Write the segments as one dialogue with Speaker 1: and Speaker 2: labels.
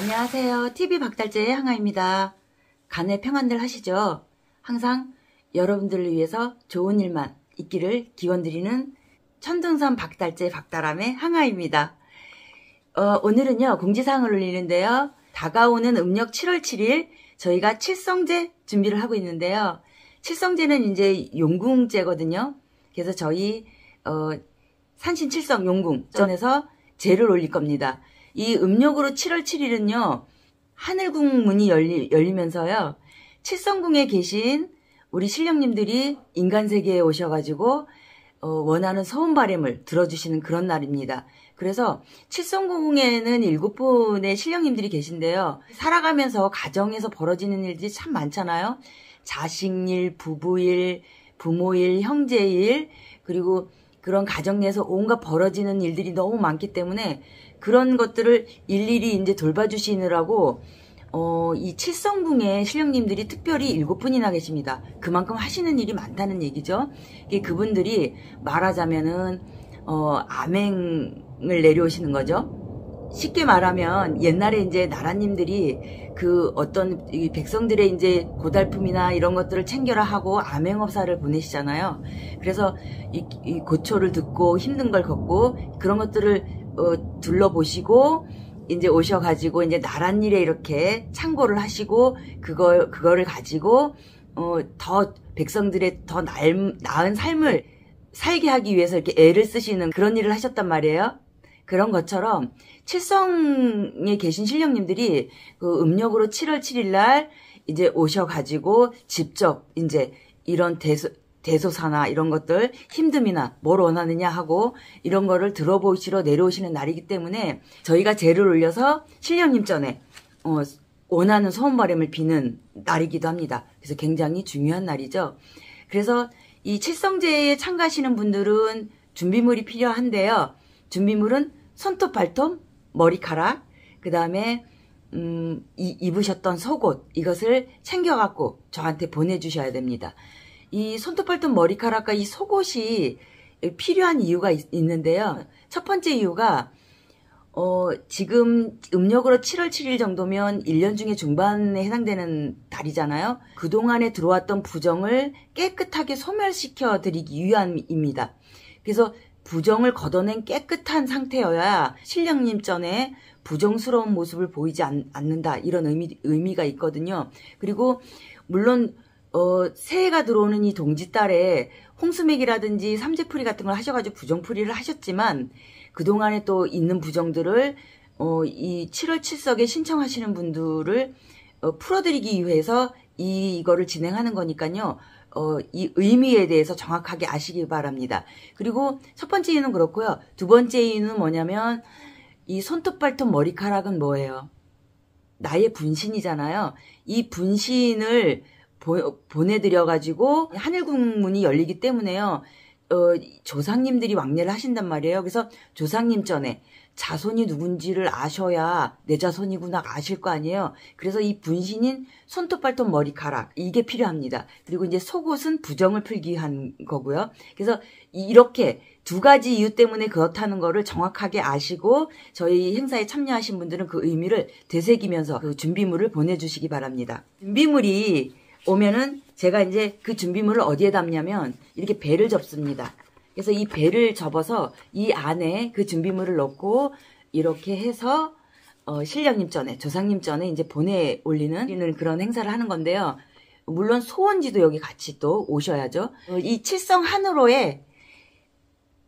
Speaker 1: 안녕하세요. TV 박달재의 향아입니다. 간의 평안들 하시죠? 항상 여러분들을 위해서 좋은 일만 있기를 기원드리는 천등산 박달재 박다람의 향아입니다. 오늘은요, 공지사항을 올리는데요. 다가오는 음력 7월 7일 저희가 칠성제 준비를 하고 있는데요. 칠성제는 이제 용궁제거든요. 그래서 저희 산신 칠성 용궁전에서 제를 올릴 겁니다. 이 음력으로 7월 7일은요. 하늘궁 문이 열리면서요. 칠성궁에 계신 우리 신령님들이 인간세계에 오셔가지고 원하는 소원 바람을 들어주시는 그런 날입니다. 그래서 칠성궁에는 7분의 신령님들이 계신데요. 살아가면서 가정에서 벌어지는 일들이 참 많잖아요. 자식일, 부부일, 부모일, 형제일, 그리고 그런 가정 내에서 온갖 벌어지는 일들이 너무 많기 때문에 그런 것들을 일일이 이제 돌봐주시느라고 이 칠성궁에 신령님들이 특별히 7분이나 계십니다. 그만큼 하시는 일이 많다는 얘기죠. 그분들이 말하자면은 암행을 내려오시는 거죠. 쉽게 말하면 옛날에 이제 나라님들이 그 어떤 이 백성들의 이제 고달픔이나 이런 것들을 챙겨라 하고 암행업사를 보내시잖아요. 그래서 이 고초를 듣고 힘든 걸 겪고 그런 것들을 둘러보시고 이제 오셔가지고 이제 나랏일에 이렇게 창고를 하시고 그거를 가지고 더 백성들의 더 나은 삶을 살게 하기 위해서 이렇게 애를 쓰시는 그런 일을 하셨단 말이에요. 그런 것처럼 칠성에 계신 신령님들이 그 음력으로 7월 7일 날 이제 오셔가지고 직접 이제 이런 대소사나 이런 것들 힘듦이나 뭘 원하느냐 하고 이런 거를 들어보시러 내려오시는 날이기 때문에 저희가 제를 올려서 신령님 전에 원하는 소원 바람을 비는 날이기도 합니다. 그래서 굉장히 중요한 날이죠. 그래서 이 칠성제에 참가하시는 분들은 준비물이 필요한데요. 준비물은 손톱, 발톱, 머리카락, 그 다음에 입으셨던 속옷 이것을 챙겨갖고 저한테 보내주셔야 됩니다. 이 손톱, 발톱, 머리카락과 이 속옷이 필요한 이유가 있는데요. 첫 번째 이유가 지금 음력으로 7월 7일 정도면 1년 중에 중반에 해당되는 달이잖아요. 그동안에 들어왔던 부정을 깨끗하게 소멸시켜 드리기 위함입니다. 그래서 부정을 걷어낸 깨끗한 상태여야 신령님 전에 부정스러운 모습을 보이지 않는다. 이런 의미가 있거든요. 그리고 물론 새해가 들어오는 이 동짓달에 홍수맥이라든지 삼재풀이 같은 걸 하셔가지고 부정풀이를 하셨지만 그동안에 또 있는 부정들을 이 7월 7석에 신청하시는 분들을 풀어드리기 위해서 이거를 진행하는 거니까요. 이 의미에 대해서 정확하게 아시기 바랍니다. 그리고 첫 번째 이유는 그렇고요. 두 번째 이유는 뭐냐면 이 손톱, 발톱, 머리카락은 뭐예요? 나의 분신이잖아요. 이 분신을 보내드려가지고 하늘궁문이 열리기 때문에요. 조상님들이 왕래를 하신단 말이에요. 그래서 조상님 전에 자손이 누군지를 아셔야 내 자손이구나 아실 거 아니에요. 그래서 이 분신인 손톱, 발톱, 머리카락 이게 필요합니다. 그리고 이제 속옷은 부정을 풀기 위한 거고요. 그래서 이렇게 두 가지 이유 때문에 그렇다는 거를 정확하게 아시고 저희 행사에 참여하신 분들은 그 의미를 되새기면서 그 준비물을 보내주시기 바랍니다. 준비물이 오면은 제가 이제 그 준비물을 어디에 담냐면 이렇게 배를 접습니다. 그래서 이 배를 접어서 이 안에 그 준비물을 넣고 이렇게 해서 신령님 전에 조상님 전에 이제 보내 올리는 그런 행사를 하는 건데요. 물론 소원지도 여기 같이 또 오셔야죠. 이 칠성 한우로에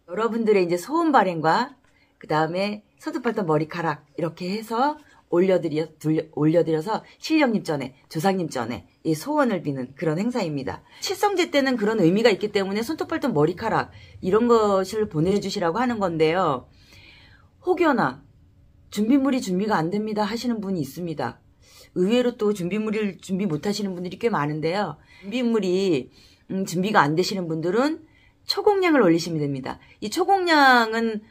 Speaker 1: 여러분들의 이제 소원 바람과 그 다음에 손톱, 발톱, 머리카락 이렇게 해서 올려드려서 신령님 전에 조상님 전에 이 소원을 비는 그런 행사입니다. 칠성제 때는 그런 의미가 있기 때문에 손톱, 발톱, 머리카락 이런 것을 보내주시라고 하는 건데요. 혹여나 준비물이 준비가 안 됩니다 하시는 분이 있습니다. 의외로 또 준비물을 준비 못 하시는 분들이 꽤 많은데요. 준비물이 준비가 안 되시는 분들은 초공량을 올리시면 됩니다. 이 초공량은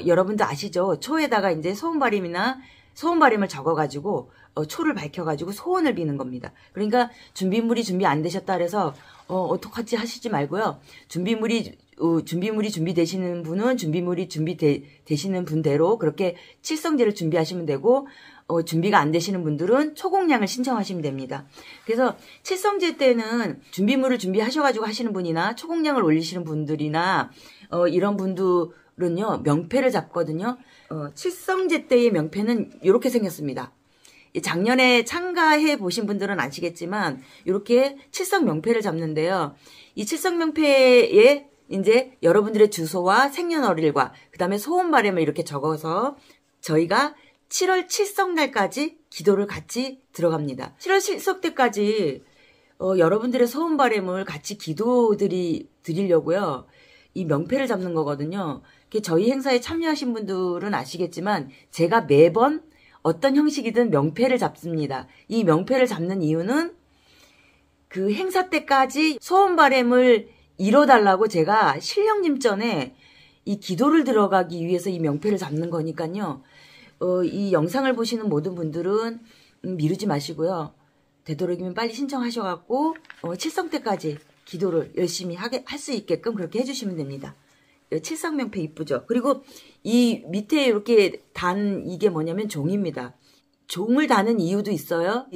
Speaker 1: 여러분도 아시죠? 초에다가 이제 소원 바람을 적어가지고 초를 밝혀가지고 소원을 비는 겁니다. 그러니까 준비물이 준비 안 되셨다 그래서 어떡하지 하시지 말고요. 준비물이 준비물이 준비되시는 분은 준비물이 준비되시는 분대로 그렇게 칠성제를 준비하시면 되고, 준비가 안 되시는 분들은 초공량을 신청하시면 됩니다. 그래서 칠성제 때는 준비물을 준비하셔가지고 하시는 분이나 초공량을 올리시는 분들이나 이런 분들은요 명패를 잡거든요. 칠성제 때의 명패는 이렇게 생겼습니다. 작년에 참가해 보신 분들은 아시겠지만 이렇게 칠성 명패를 잡는데요. 이 칠성 명패에 이제 여러분들의 주소와 생년월일과 그 다음에 소원 바람을 이렇게 적어서 저희가 7월 칠성날까지 기도를 같이 들어갑니다. 7월 칠성 때까지 여러분들의 소원 바람을 같이 드리려고요. 이 명패를 잡는 거거든요. 저희 행사에 참여하신 분들은 아시겠지만 제가 매번 어떤 형식이든 명패를 잡습니다. 이 명패를 잡는 이유는 그 행사 때까지 소원 바람을 이뤄달라고 제가 신령님 전에 이 기도를 들어가기 위해서 이 명패를 잡는 거니까요. 이 영상을 보시는 모든 분들은 미루지 마시고요. 되도록이면 빨리 신청하셔갖고 칠성 때까지 기도를 열심히 할 수 있게끔 그렇게 해주시면 됩니다. 칠성 명패 이쁘죠? 그리고 이 밑에 이렇게 이게 뭐냐면 종입니다. 종을 다는 이유도 있어요.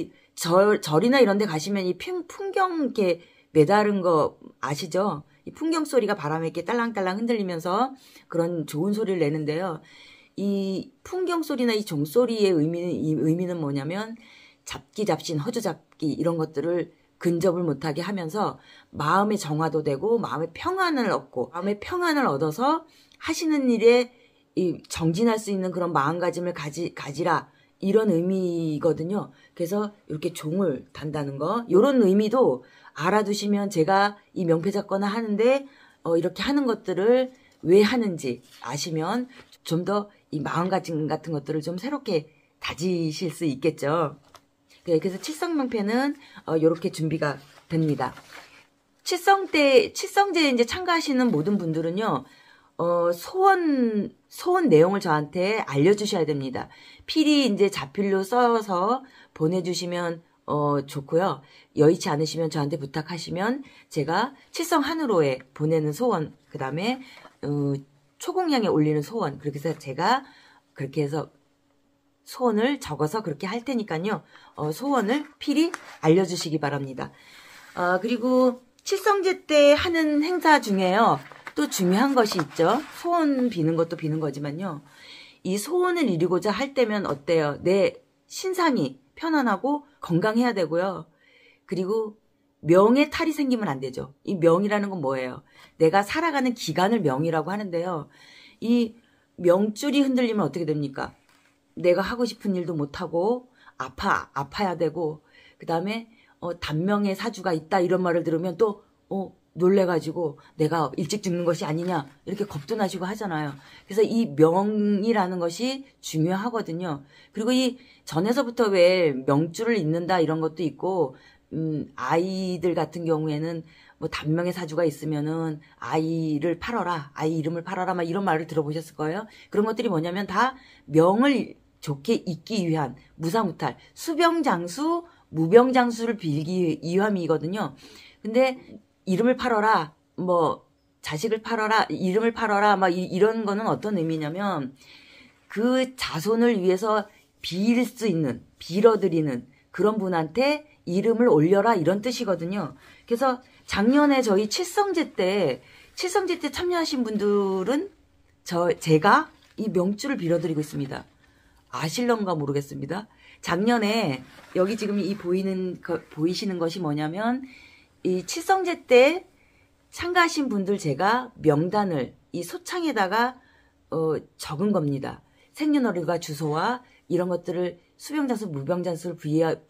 Speaker 1: 절이나 이런 데 가시면 이 풍경 이렇게 매다른 거 아시죠? 이 풍경 소리가 바람에 이렇게 딸랑딸랑 흔들리면서 그런 좋은 소리를 내는데요. 이 풍경 소리나 이 종소리의 의미는 뭐냐면 잡신, 허주잡기 이런 것들을 근접을 못하게 하면서 마음의 정화도 되고 마음의 평안을 얻어서 하시는 일에 정진할 수 있는 그런 마음가짐을 가지라 이런 의미거든요. 그래서 이렇게 종을 단다는 거 이런 의미도 알아두시면 제가 이 명패 잡거나 하는데 이렇게 하는 것들을 왜 하는지 아시면 좀 더 이 마음가짐 같은 것들을 좀 새롭게 다지실 수 있겠죠. 그래서 칠성 명패는 이렇게 준비가 됩니다. 칠성제에 이제 참가하시는 모든 분들은요, 소원 내용을 저한테 알려주셔야 됩니다. 필히 이제 자필로 써서 보내주시면 좋고요. 여의치 않으시면 저한테 부탁하시면 제가 칠성 한우로에 보내는 소원, 그 다음에 초공량에 올리는 소원, 그렇게 해서 제가 그렇게 해서 소원을 적어서 그렇게 할 테니까요. 소원을 필히 알려주시기 바랍니다. 그리고 칠성제 때 하는 행사 중에요. 또 중요한 것이 있죠. 소원 비는 것도 비는 거지만요. 이 소원을 이루고자 할 때면 어때요? 내 신상이 편안하고 건강해야 되고요. 그리고 명에 탈이 생기면 안 되죠. 이 명이라는 건 뭐예요? 내가 살아가는 기간을 명이라고 하는데요. 이 명줄이 흔들리면 어떻게 됩니까? 내가 하고 싶은 일도 못하고 아파야 되고 그 다음에 단명의 사주가 있다 이런 말을 들으면 또 놀래가지고 내가 일찍 죽는 것이 아니냐 이렇게 겁도 나시고 하잖아요. 그래서 이 명이라는 것이 중요하거든요. 그리고 이 전에서부터 왜 명줄을 잇는다 이런 것도 있고 아이들 같은 경우에는 뭐 단명의 사주가 있으면은 아이를 팔아라, 아이 이름을 팔아라 막 이런 말을 들어보셨을 거예요. 그런 것들이 뭐냐면 다 명을 좋게 잇기 위한 무사무탈, 수병장수, 무병장수를 빌기 위함이거든요. 근데 이름을 팔아라, 뭐 자식을 팔아라, 이름을 팔아라 막 이런 거는 어떤 의미냐면 그 자손을 위해서 빌 수 있는, 빌어드리는 그런 분한테 이름을 올려라 이런 뜻이거든요. 그래서 작년에 저희 칠성제 때 참여하신 분들은 제가 이 명줄을 빌어드리고 있습니다. 아실런가 모르겠습니다. 작년에 여기 지금 보이시는 것이 뭐냐면 이 칠성제 때 참가하신 분들 제가 명단을 이 소창에다가 적은 겁니다. 생년월일과 주소와 이런 것들을 수병장수, 무병장수를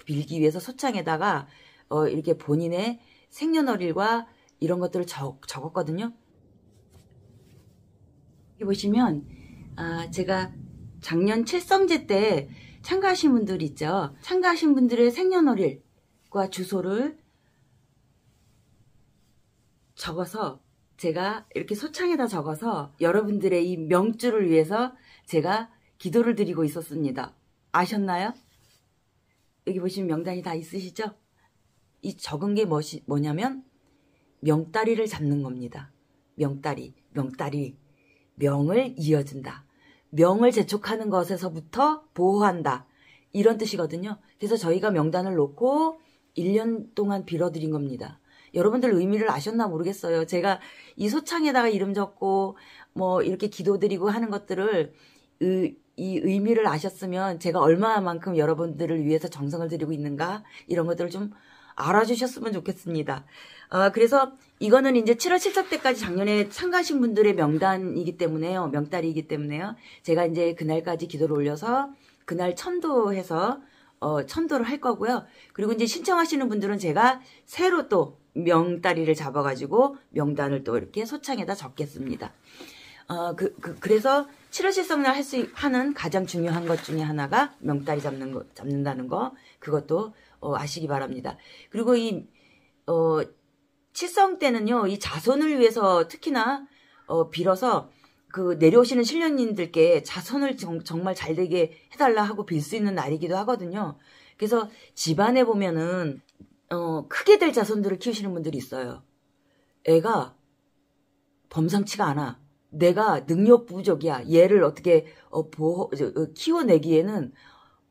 Speaker 1: 빌기 위해서 소창에다가 이렇게 본인의 생년월일과 이런 것들을 적었거든요. 여기 보시면 제가 작년 칠성제 때 참가하신 분들 있죠. 참가하신 분들의 생년월일과 주소를 적어서 제가 이렇게 소창에다 적어서 여러분들의 이 명줄을 위해서 제가 기도를 드리고 있었습니다. 아셨나요? 여기 보시면 명단이 다 있으시죠? 이 적은 게 뭐냐면 명다리를 잡는 겁니다. 명달이 명을 이어준다. 명을 재촉하는 것에서부터 보호한다. 이런 뜻이거든요. 그래서 저희가 명단을 놓고 1년 동안 빌어드린 겁니다. 여러분들 의미를 아셨나 모르겠어요. 제가 이 소창에다가 이름 적고 뭐 이렇게 기도드리고 하는 것들을 이 의미를 아셨으면 제가 얼마만큼 여러분들을 위해서 정성을 들이고 있는가 이런 것들을 좀 알아주셨으면 좋겠습니다. 그래서 이거는 이제 7월 7석 때까지 작년에 참가하신 분들의 명단이기 때문에요. 명달이기 때문에요. 제가 이제 그날까지 기도를 올려서 그날 천도해서 천도를 할 거고요. 그리고 이제 신청하시는 분들은 제가 새로 또 명다리를 잡아가지고 명단을 또 이렇게 소창에다 적겠습니다. 그래서 7월 칠성날 하는 가장 중요한 것 중에 하나가 명다리 잡는다는 거, 그것도 아시기 바랍니다. 그리고 이 칠성 때는요, 이 자손을 위해서 특히나 빌어서 그 내려오시는 신령님들께 자손을 정말 잘 되게 해달라 하고 빌 수 있는 날이기도 하거든요. 그래서 집안에 보면은 크게 될 자손들을 키우시는 분들이 있어요. 애가 범상치가 않아. 내가 능력 부족이야. 얘를 어떻게 키워내기에는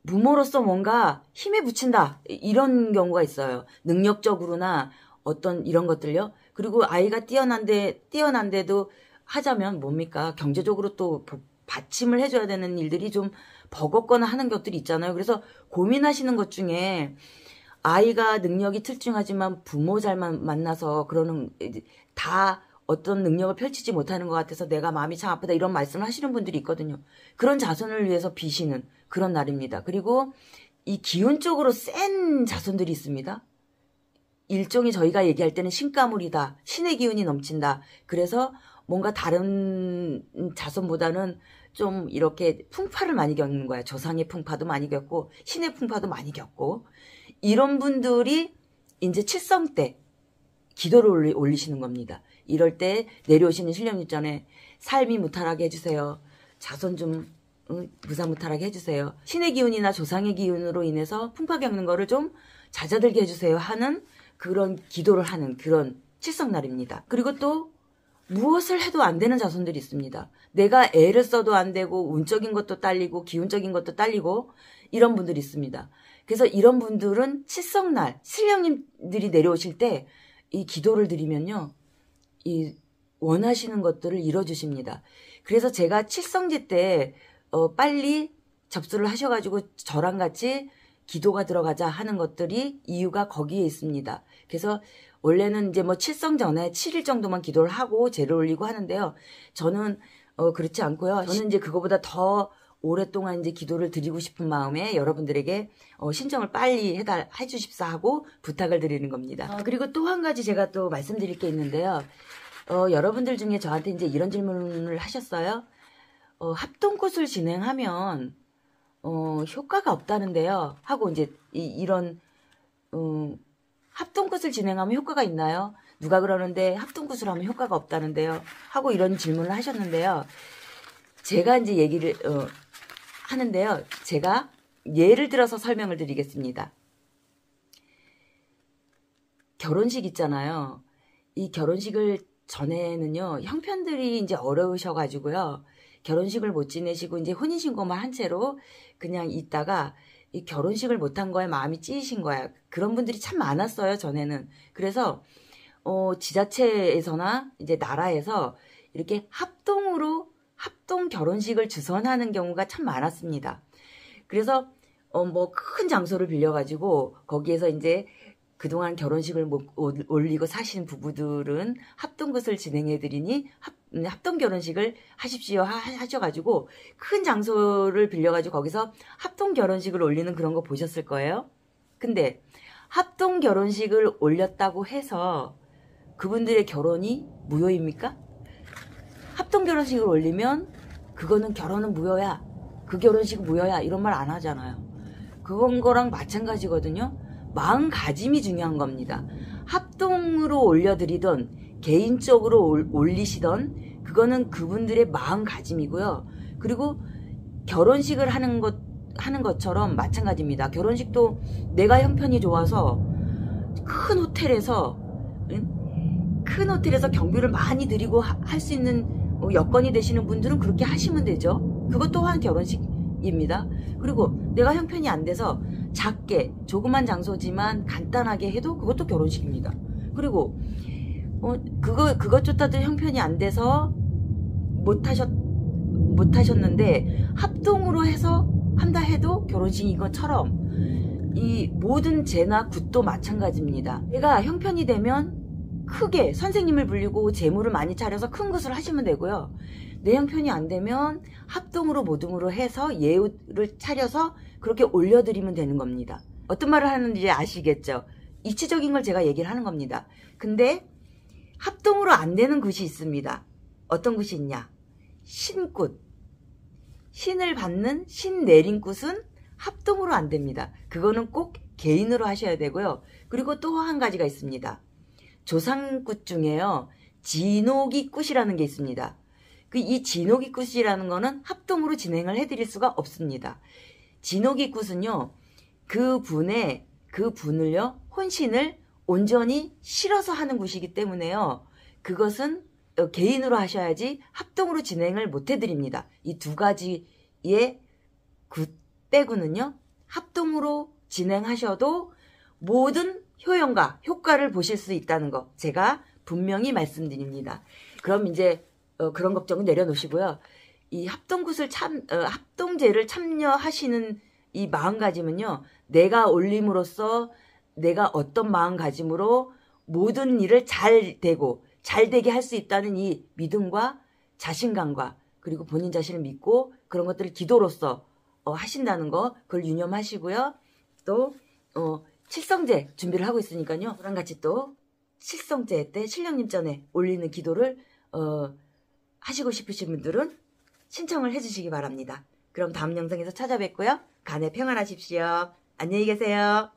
Speaker 1: 부모로서 뭔가 힘에 부친다. 이런 경우가 있어요. 능력적으로나 어떤 이런 것들요. 그리고 아이가 뛰어난데도 하자면 뭡니까? 경제적으로 또 받침을 해줘야 되는 일들이 좀 버겁거나 하는 것들이 있잖아요. 그래서 고민하시는 것 중에 아이가 능력이 출중하지만 부모 잘 만나서 그러는 다 어떤 능력을 펼치지 못하는 것 같아서 내가 마음이 참 아프다 이런 말씀을 하시는 분들이 있거든요. 그런 자손을 위해서 비시는 그런 날입니다. 그리고 이 기운적으로 센 자손들이 있습니다. 일종의 저희가 얘기할 때는 신가물이다. 신의 기운이 넘친다. 그래서 뭔가 다른 자손보다는 좀 이렇게 풍파를 많이 겪는 거야. 조상의 풍파도 많이 겪고 신의 풍파도 많이 겪고 이런 분들이 이제 칠성 때 기도를 올리시는 겁니다. 이럴 때 내려오시는 신령님 전에 삶이 무탈하게 해주세요. 자손 좀 무사무탈하게 해주세요. 신의 기운이나 조상의 기운으로 인해서 풍파 겪는 거를 좀 잦아들게 해주세요 하는 그런 기도를 하는 그런 칠성날입니다. 그리고 또 무엇을 해도 안 되는 자손들이 있습니다. 내가 애를 써도 안 되고 운적인 것도 딸리고 기운적인 것도 딸리고 이런 분들이 있습니다. 그래서 이런 분들은 칠성날 신령님들이 내려오실 때 이 기도를 드리면요. 이 원하시는 것들을 이뤄주십니다. 그래서 제가 칠성제 때 빨리 접수를 하셔가지고 저랑 같이 기도가 들어가자 하는 것들이 이유가 거기에 있습니다. 그래서 원래는 이제 뭐 칠성 전에 7일 정도만 기도를 하고 제를 올리고 하는데요. 저는 그렇지 않고요. 저는 이제 그거보다 더 오랫동안 이제 기도를 드리고 싶은 마음에 여러분들에게 신청을 빨리 해주십사 하고 부탁을 드리는 겁니다. 그리고 또 한 가지 제가 또 말씀드릴 게 있는데요. 여러분들 중에 저한테 이제 이런 질문을 하셨어요. 합동굿을 진행하면 효과가 없다는데요. 하고 이제 이런 합동굿을 진행하면 효과가 있나요? 누가 그러는데 합동굿을 하면 효과가 없다는데요. 하고 이런 질문을 하셨는데요. 제가 이제 얘기를 하는데요. 제가 예를 들어서 설명을 드리겠습니다. 결혼식 있잖아요. 이 결혼식을 전에는요. 형편들이 이제 어려우셔가지고요. 결혼식을 못 지내시고 이제 혼인신고만 한 채로 그냥 있다가 이 결혼식을 못한 거에 마음이 찌이신 거야. 그런 분들이 참 많았어요. 전에는. 그래서 지자체에서나 이제 나라에서 이렇게 합동 결혼식을 주선하는 경우가 참 많았습니다. 그래서 뭐 큰 장소를 빌려가지고 거기에서 이제 그동안 결혼식을 올리고 사신 부부들은 합동굿을 진행해드리니 합동 결혼식을 하십시오 하셔가지고 큰 장소를 빌려가지고 거기서 합동 결혼식을 올리는 그런 거 보셨을 거예요. 근데 합동 결혼식을 올렸다고 해서 그분들의 결혼이 무효입니까? 합동 결혼식을 올리면 그거는 결혼은 무효야. 그 결혼식은 무효야. 이런 말 안 하잖아요. 그건 거랑 마찬가지거든요. 마음가짐이 중요한 겁니다. 합동으로 올려드리던 개인적으로 올리시던 그거는 그분들의 마음가짐이고요. 그리고 결혼식을 하는 것처럼 마찬가지입니다. 결혼식도 내가 형편이 좋아서 큰 호텔에서 큰 호텔에서 경비를 많이 들이고 할 수 있는 여건이 되시는 분들은 그렇게 하시면 되죠. 그것 또한 결혼식입니다. 그리고 내가 형편이 안 돼서 작게 조그만 장소지만 간단하게 해도 그것도 결혼식입니다. 그리고 그것조차도 형편이 안 돼서 못하셨는데 합동으로 해서 한다 해도 결혼식인 것처럼 이 모든 재나 굿도 마찬가지입니다. 내가 형편이 되면 크게 선생님을 불리고 재물을 많이 차려서 큰 것을 하시면 되고요. 내 형편이 안 되면 합동으로 모둠으로 해서 예우를 차려서 그렇게 올려드리면 되는 겁니다. 어떤 말을 하는지 아시겠죠? 이치적인 걸 제가 얘기를 하는 겁니다. 근데 합동으로 안 되는 굿이 있습니다. 어떤 굿이 있냐? 신굿. 신을 받는 신 내린 굿은 합동으로 안 됩니다. 그거는 꼭 개인으로 하셔야 되고요. 그리고 또 한 가지가 있습니다. 조상굿 중에요. 진옥이굿이라는 게 있습니다. 이 진옥이굿이라는 거는 합동으로 진행을 해드릴 수가 없습니다. 진옥이굿은요. 그 분을요. 혼신을 온전히 실어서 하는 굿이기 때문에요. 그것은 개인으로 하셔야지 합동으로 진행을 못 해드립니다. 이 두 가지의 굿 빼고는요. 합동으로 진행하셔도 모든 효용과 효과를 보실 수 있다는 거 제가 분명히 말씀드립니다. 그럼 이제 그런 걱정은 내려놓으시고요. 이 합동제를 참여하시는 이 마음가짐은요. 내가 올림으로써 내가 어떤 마음가짐으로 모든 일을 잘 되게 할 수 있다는 이 믿음과 자신감과 그리고 본인 자신을 믿고 그런 것들을 기도로서 하신다는 거 그걸 유념하시고요. 또 칠성제 준비를 하고 있으니까요. 저랑 같이 또 칠성제 때 신령님 전에 올리는 기도를 하시고 싶으신 분들은 신청을 해주시기 바랍니다. 그럼 다음 영상에서 찾아뵙고요. 간에 평안하십시오. 안녕히 계세요.